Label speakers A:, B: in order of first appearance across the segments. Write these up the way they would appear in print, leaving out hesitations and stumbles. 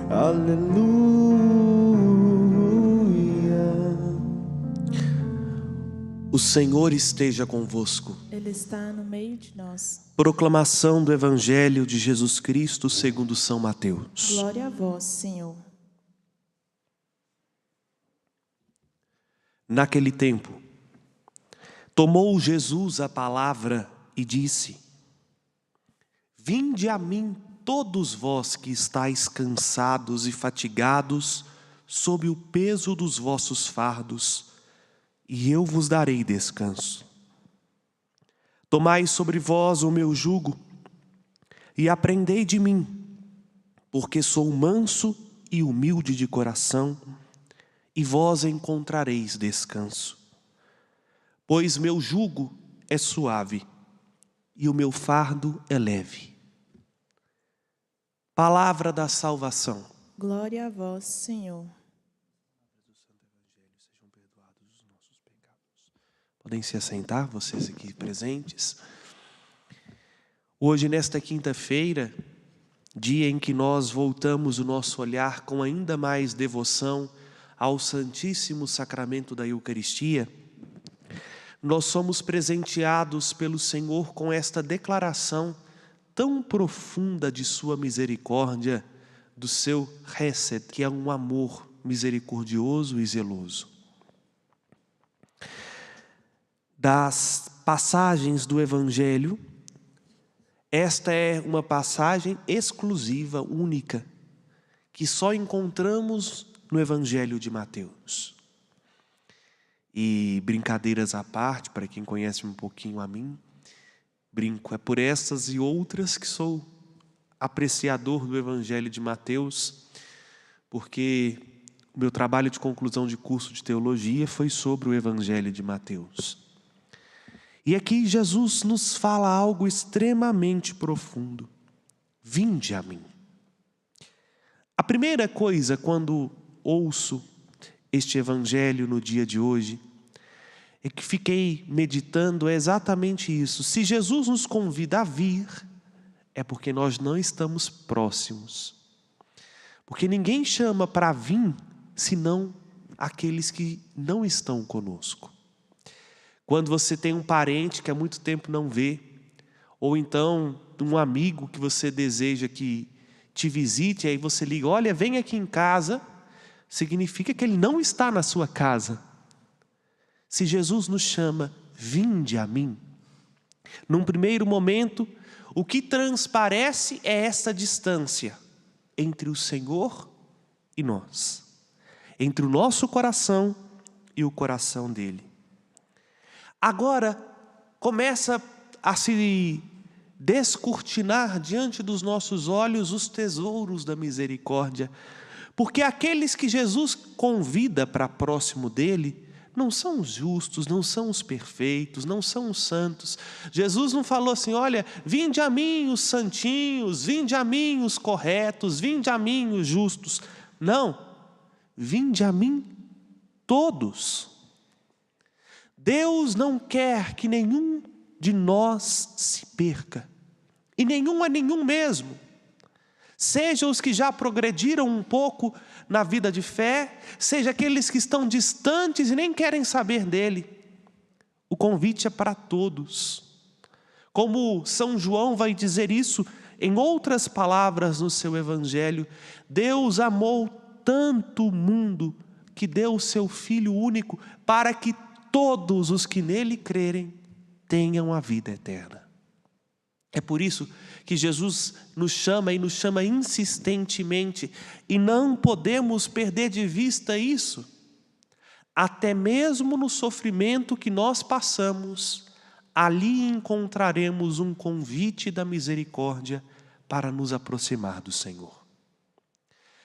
A: Aleluia. O Senhor esteja convosco.
B: Ele está no meio de nós.
A: Proclamação do Evangelho de Jesus Cristo segundo São Mateus.
B: Glória a vós, Senhor.
A: Naquele tempo, tomou Jesus a palavra e disse: Vinde a mim todos vós que estáis cansados e fatigados sob o peso dos vossos fardos, e eu vos darei descanso. Tomai sobre vós o meu jugo e aprendei de mim, porque sou manso e humilde de coração, e vós encontrareis descanso. Pois meu jugo é suave e o meu fardo é leve. Palavra da salvação.
B: Glória a vós, Senhor.
A: Podem se assentar, vocês aqui presentes. Hoje, nesta quinta-feira, dia em que nós voltamos o nosso olhar com ainda mais devoção ao Santíssimo Sacramento da Eucaristia, nós somos presenteados pelo Senhor com esta declaração tão profunda de sua misericórdia, do seu Hesed, que é um amor misericordioso e zeloso. Das passagens do Evangelho, esta é uma passagem exclusiva, única, que só encontramos no Evangelho de Mateus. E brincadeiras à parte, para quem conhece um pouquinho a mim, brinco, é por essas e outras que sou apreciador do Evangelho de Mateus, porque o meu trabalho de conclusão de curso de teologia foi sobre o Evangelho de Mateus. E aqui Jesus nos fala algo extremamente profundo. Vinde a mim. A primeira coisa quando ouço este Evangelho no dia de hoje, é que fiquei meditando exatamente isso. Se Jesus nos convida a vir, é porque nós não estamos próximos. Porque ninguém chama para vir, senão aqueles que não estão conosco. Quando você tem um parente que há muito tempo não vê, ou então um amigo que você deseja que te visite, aí você liga, olha, vem aqui em casa, significa que ele não está na sua casa. Se Jesus nos chama, vinde a mim, num primeiro momento, o que transparece é essa distância entre o Senhor e nós, entre o nosso coração e o coração dele. Agora, começa a se descortinar diante dos nossos olhos os tesouros da misericórdia, porque aqueles que Jesus convida para próximo dele, não são os justos, não são os perfeitos, não são os santos. Jesus não falou assim, olha, vinde a mim os santinhos, vinde a mim os corretos, vinde a mim os justos. Não, vinde a mim todos. Deus não quer que nenhum de nós se perca, e nenhum é nenhum mesmo. Seja os que já progrediram um pouco na vida de fé, seja aqueles que estão distantes e nem querem saber dele. O convite é para todos. Como São João vai dizer isso em outras palavras no seu Evangelho, Deus amou tanto o mundo que deu o seu Filho único para que todos os que nele crerem tenham a vida eterna. É por isso que Jesus nos chama e nos chama insistentemente, e não podemos perder de vista isso. Até mesmo no sofrimento que nós passamos, ali encontraremos um convite da misericórdia para nos aproximar do Senhor.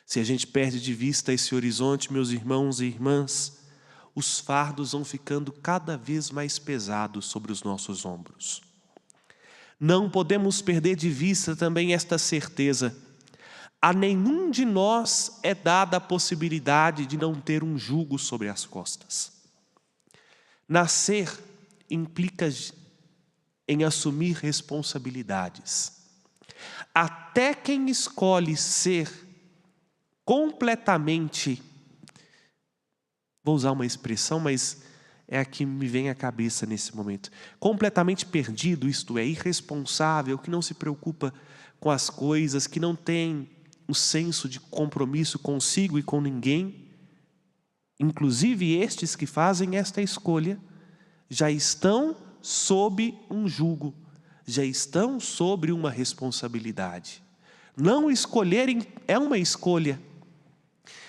A: Se a gente perde de vista esse horizonte, meus irmãos e irmãs, os fardos vão ficando cada vez mais pesados sobre os nossos ombros. Não podemos perder de vista também esta certeza. A nenhum de nós é dada a possibilidade de não ter um jugo sobre as costas. Nascer implica em assumir responsabilidades. Até quem escolhe ser completamente, vou usar uma expressão, mas é a que me vem à cabeça nesse momento, completamente perdido, isto é, irresponsável, que não se preocupa com as coisas, que não tem o senso de compromisso consigo e com ninguém, inclusive estes que fazem esta escolha, já estão sob um jugo, já estão sobre uma responsabilidade. Não escolherem é uma escolha.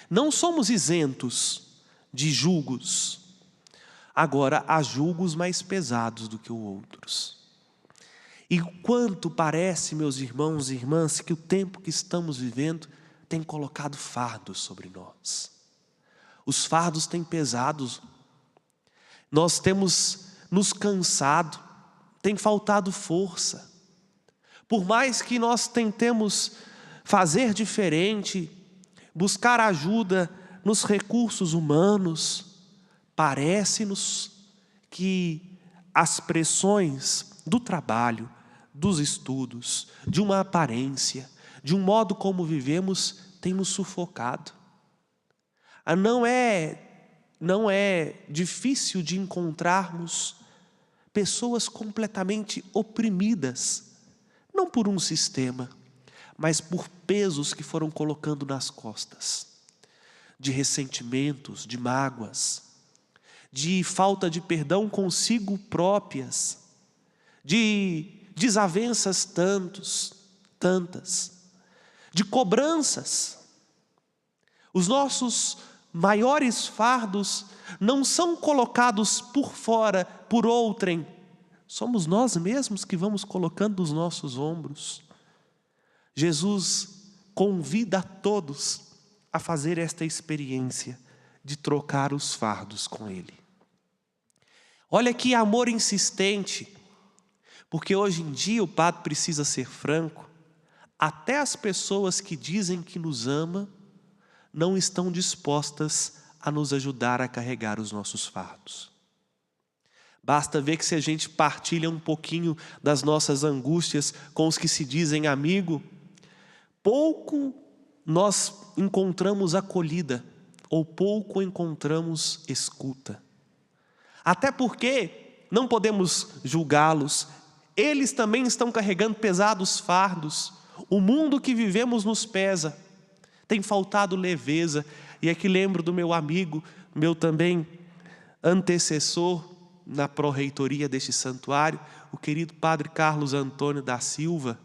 A: Não somos isentos de julgos. Agora, há julgos mais pesados do que os outros. E quanto parece, meus irmãos e irmãs, que o tempo que estamos vivendo tem colocado fardos sobre nós. Os fardos têm pesado. Nós temos nos cansado, tem faltado força. Por mais que nós tentemos fazer diferente, buscar ajuda nos recursos humanos, parece-nos que as pressões do trabalho, dos estudos, de uma aparência, de um modo como vivemos, têm nos sufocado. Não é difícil de encontrarmos pessoas completamente oprimidas, não por um sistema, mas por pesos que foram colocando nas costas, de ressentimentos, de mágoas, de falta de perdão consigo próprias, de desavenças tantas, de cobranças. Os nossos maiores fardos não são colocados por fora, por outrem. Somos nós mesmos que vamos colocando os nossos ombros. Jesus convida a todos a fazer esta experiência de trocar os fardos com Ele. Olha que amor insistente, porque hoje em dia o padre precisa ser franco, até as pessoas que dizem que nos ama não estão dispostas a nos ajudar a carregar os nossos fardos. Basta ver que se a gente partilha um pouquinho das nossas angústias com os que se dizem amigo, pouco nós encontramos acolhida, ou pouco encontramos escuta. Até porque não podemos julgá-los, eles também estão carregando pesados fardos, o mundo que vivemos nos pesa, tem faltado leveza. E aqui lembro do meu amigo, meu também antecessor na pró-reitoria deste santuário, o querido Padre Carlos Antônio da Silva,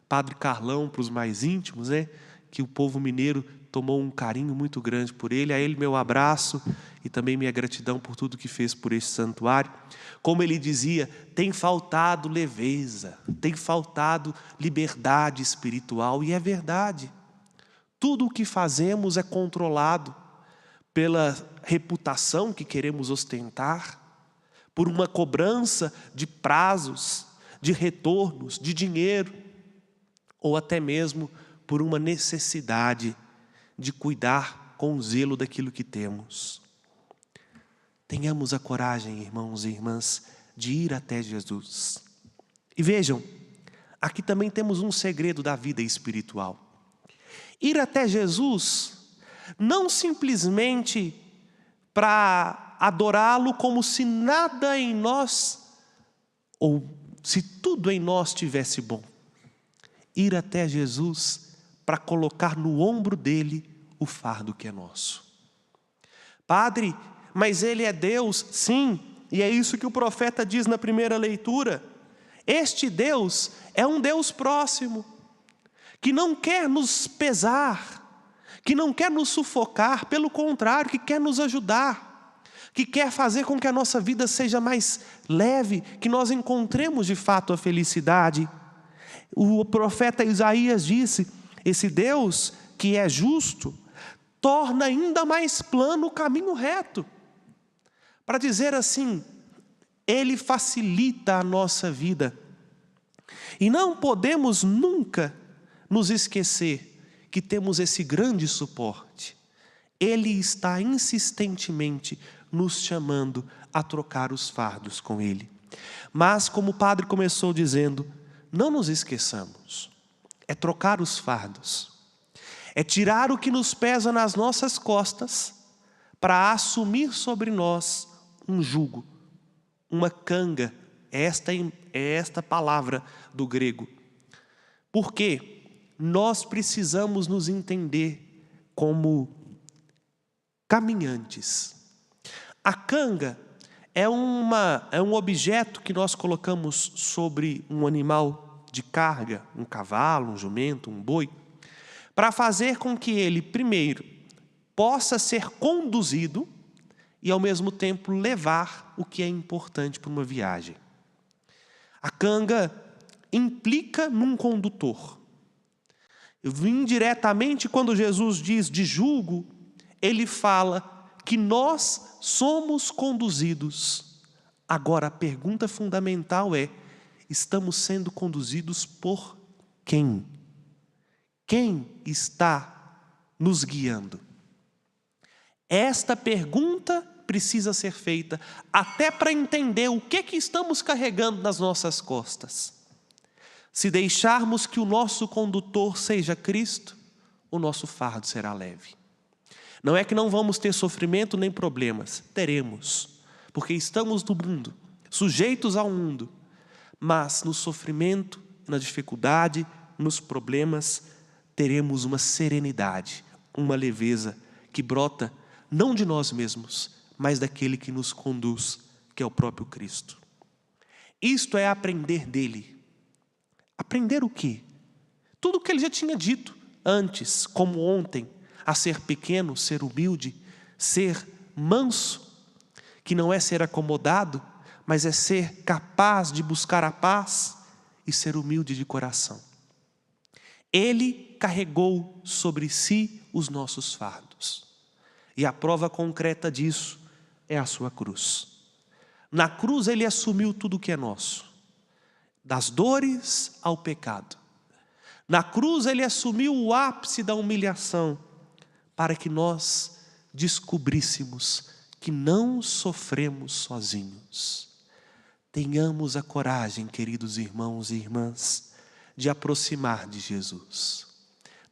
A: Padre Carlão para os mais íntimos, né? Que o povo mineiro tomou um carinho muito grande por ele. A ele meu abraço e também minha gratidão por tudo que fez por este santuário. Como ele dizia, tem faltado leveza, tem faltado liberdade espiritual, e é verdade. Tudo o que fazemos é controlado pela reputação que queremos ostentar, por uma cobrança de prazos, de retornos, de dinheiro, ou até mesmo por uma necessidade de cuidar com zelo daquilo que temos. Tenhamos a coragem, irmãos e irmãs, de ir até Jesus. E vejam, aqui também temos um segredo da vida espiritual. Ir até Jesus, não simplesmente para adorá-lo como se nada em nós, ou se tudo em nós estivesse bom. Ir até Jesus para colocar no ombro dele o fardo que é nosso. Padre, mas ele é Deus? Sim, e é isso que o profeta diz na primeira leitura. Este Deus é um Deus próximo, que não quer nos pesar, que não quer nos sufocar, pelo contrário, que quer nos ajudar, que quer fazer com que a nossa vida seja mais leve, que nós encontremos de fato a felicidade. O profeta Isaías disse, esse Deus que é justo, torna ainda mais plano o caminho reto. Para dizer assim, Ele facilita a nossa vida. E não podemos nunca nos esquecer que temos esse grande suporte. Ele está insistentemente nos chamando a trocar os fardos com Ele. Mas, como o padre começou dizendo, não nos esqueçamos, é trocar os fardos, É tirar o que nos pesa nas nossas costas para assumir sobre nós um jugo, uma canga. Esta é esta palavra do grego. Porque nós precisamos nos entender como caminhantes. A canga é um objeto que nós colocamos sobre um animal de carga, um cavalo, um jumento, um boi, para fazer com que ele, primeiro, possa ser conduzido e, ao mesmo tempo, levar o que é importante para uma viagem. A canga implica num condutor. Indiretamente, quando Jesus diz de jugo, ele fala que nós somos conduzidos. Agora, a pergunta fundamental é: estamos sendo conduzidos por quem? Quem está nos guiando? Esta pergunta precisa ser feita até para entender o que estamos carregando nas nossas costas. Se deixarmos que o nosso condutor seja Cristo, o nosso fardo será leve. Não é que não vamos ter sofrimento nem problemas, teremos, porque estamos no mundo, sujeitos ao mundo, mas no sofrimento, na dificuldade, nos problemas, teremos uma serenidade, uma leveza que brota não de nós mesmos, mas daquele que nos conduz, que é o próprio Cristo. Isto é aprender dele. Aprender o quê? Tudo o que ele já tinha dito antes, como ontem, a ser pequeno, ser humilde, ser manso, que não é ser acomodado, mas é ser capaz de buscar a paz e ser humilde de coração. Ele carregou sobre si os nossos fardos. E a prova concreta disso é a sua cruz. Na cruz ele assumiu tudo o que é nosso, das dores ao pecado. Na cruz ele assumiu o ápice da humilhação, para que nós descobríssemos que não sofremos sozinhos. Tenhamos a coragem, queridos irmãos e irmãs, de aproximar de Jesus.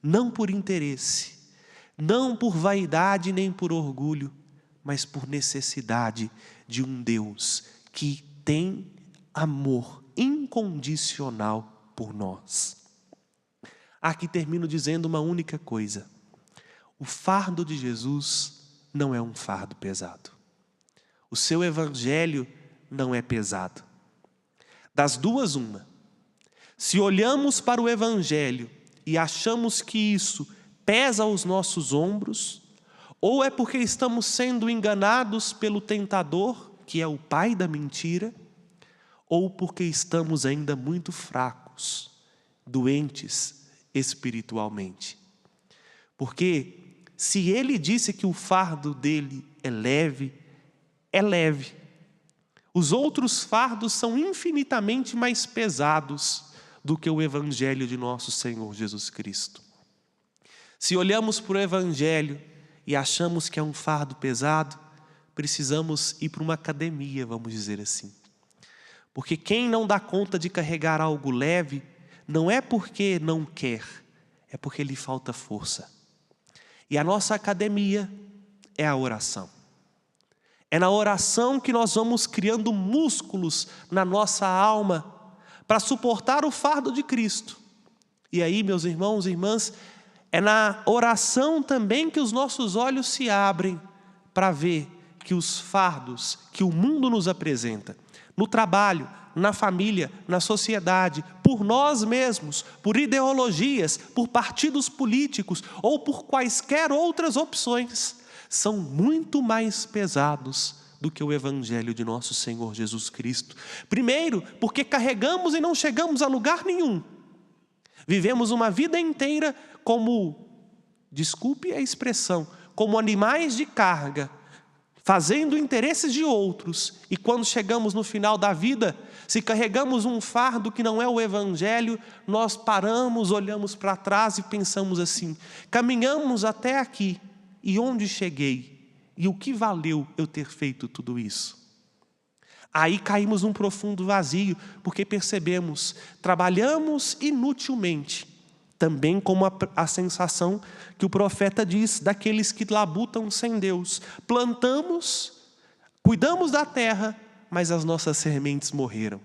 A: Não por interesse, não por vaidade nem por orgulho, mas por necessidade de um Deus que tem amor incondicional por nós. Aqui termino dizendo uma única coisa: o fardo de Jesus não é um fardo pesado. O seu evangelho não é pesado. Das duas, uma. Se olhamos para o evangelho e achamos que isso pesa aos nossos ombros, ou é porque estamos sendo enganados pelo tentador, que é o pai da mentira, ou porque estamos ainda muito fracos, doentes espiritualmente. Porque se ele disse que o fardo dele é leve, é leve. Os outros fardos são infinitamente mais pesados do que o evangelho de nosso Senhor Jesus Cristo. Se olhamos para o evangelho e achamos que é um fardo pesado, precisamos ir para uma academia, vamos dizer assim. Porque quem não dá conta de carregar algo leve, não é porque não quer, é porque lhe falta força. E a nossa academia é a oração. É na oração que nós vamos criando músculos na nossa alma para suportar o fardo de Cristo. E aí, meus irmãos e irmãs, é na oração também que os nossos olhos se abrem para ver que os fardos que o mundo nos apresenta, no trabalho, na família, na sociedade, por nós mesmos, por ideologias, por partidos políticos ou por quaisquer outras opções, são muito mais pesados do que o evangelho de nosso Senhor Jesus Cristo. Primeiro, porque carregamos e não chegamos a lugar nenhum. Vivemos uma vida inteira como, desculpe a expressão, como animais de carga, fazendo interesses de outros, e quando chegamos no final da vida, se carregamos um fardo que não é o evangelho, nós paramos, olhamos para trás e pensamos assim: caminhamos até aqui, e onde cheguei? E o que valeu eu ter feito tudo isso? Aí caímos num profundo vazio, porque percebemos, trabalhamos inutilmente, também como a sensação que o profeta diz daqueles que labutam sem Deus. Plantamos, cuidamos da terra, mas as nossas sementes morreram.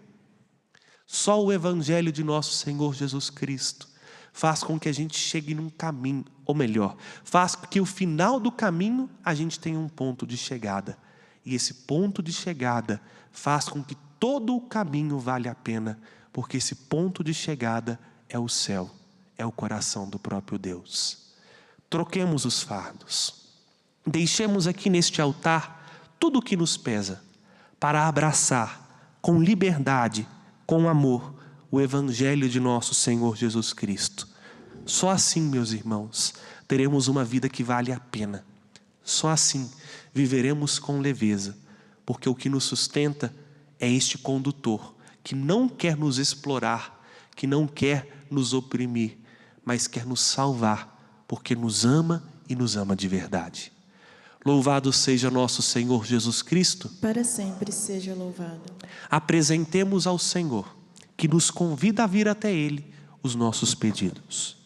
A: Só o Evangelho de nosso Senhor Jesus Cristo faz com que a gente chegue num caminho, ou melhor, faz com que o final do caminho a gente tenha um ponto de chegada. E esse ponto de chegada faz com que todo o caminho vale a pena, porque esse ponto de chegada é o céu, é o coração do próprio Deus. Troquemos os fardos. Deixemos aqui neste altar tudo o que nos pesa, para abraçar com liberdade, com amor, o Evangelho de nosso Senhor Jesus Cristo. Só assim, meus irmãos, teremos uma vida que vale a pena. Só assim viveremos com leveza, porque o que nos sustenta é este condutor, que não quer nos explorar, que não quer nos oprimir, mas quer nos salvar, porque nos ama e nos ama de verdade. Louvado seja nosso Senhor Jesus Cristo.
B: Para sempre seja louvado.
A: Apresentemos ao Senhor, que nos convida a vir até Ele, os nossos pedidos.